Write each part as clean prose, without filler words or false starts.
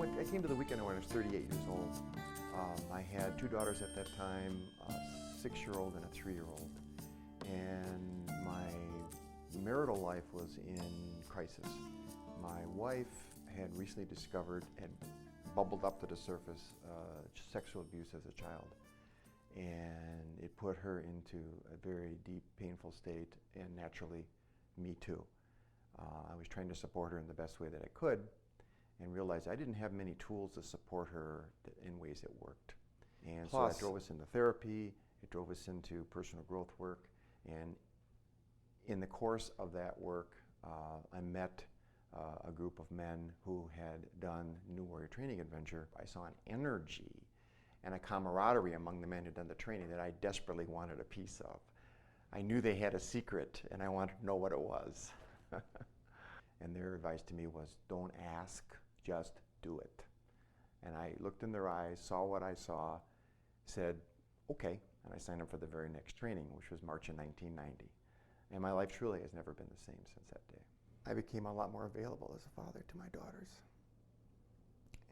I came to the weekend when I was 38 years old. I had two daughters at that time, a 6-year-old and a 3-year-old. And my marital life was in crisis. My wife had recently had bubbled up to the surface, sexual abuse as a child. And it put her into a very deep, painful state, and naturally, me too. I was trying to support her in the best way that I could, and realized I didn't have many tools to support her in ways that worked. And so that drove us into therapy, it drove us into personal growth work, and in the course of that work, I met a group of men who had done New Warrior Training Adventure. I saw an energy and a camaraderie among the men who'd done the training that I desperately wanted a piece of. I knew they had a secret, and I wanted to know what it was. And their advice to me was, don't ask, just do it. And I looked in their eyes, saw what I saw, said, okay, and I signed up for the very next training, which was March of 1990. And my life truly has never been the same since that day. I became a lot more available as a father to my daughters.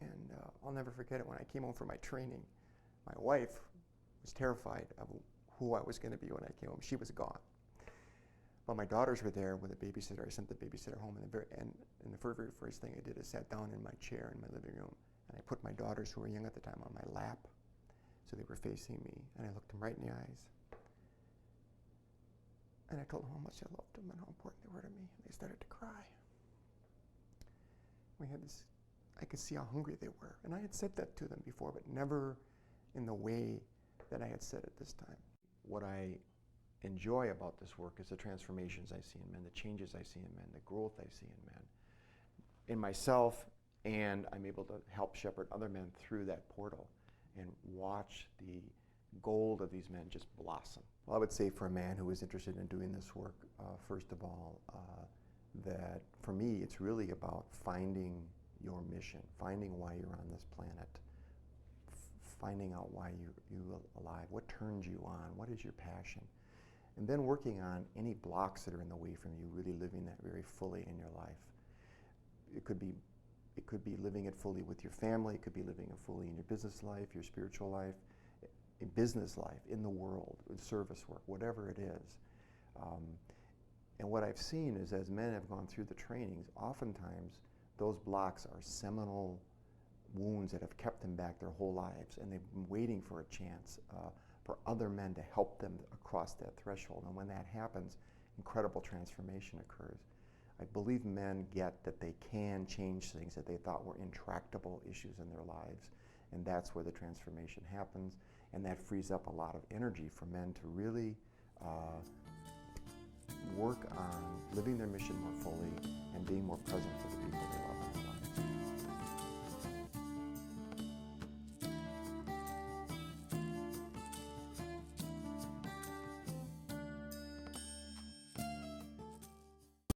And I'll never forget it, when I came home from my training, my wife was terrified of who I was going to be when I came home. She was gone. But my daughters were there with a babysitter. I sent the babysitter home, and the very first thing I did is sat down in my chair in my living room, and I put my daughters, who were young at the time, on my lap, so they were facing me, and I looked them right in the eyes. And I told them how much I loved them and how important they were to me, and they started to cry. We had this, I could see how hungry they were, and I had said that to them before, but never in the way that I had said it this time. What I enjoy about this work is the transformations I see in men, the changes I see in men, the growth I see in men, in myself, and I'm able to help shepherd other men through that portal and watch the gold of these men just blossom. Well, I would say for a man who is interested in doing this work, first of all, that for me it's really about finding your mission, finding why you're on this planet, finding out why you're alive, what turns you on, what is your passion, and then working on any blocks that are in the way from you really living that very fully in your life. It could be living it fully with your family, it could be living it fully in your business life, your spiritual life, in business life, in the world, in service work, whatever it is. And what I've seen is, as men have gone through the trainings, oftentimes those blocks are seminal wounds that have kept them back their whole lives, and they've been waiting for a chance for other men to help them across that threshold. And when that happens, incredible transformation occurs. I believe men get that they can change things that they thought were intractable issues in their lives, and that's where the transformation happens, and that frees up a lot of energy for men to really work on living their mission more fully and being more present for the people they love.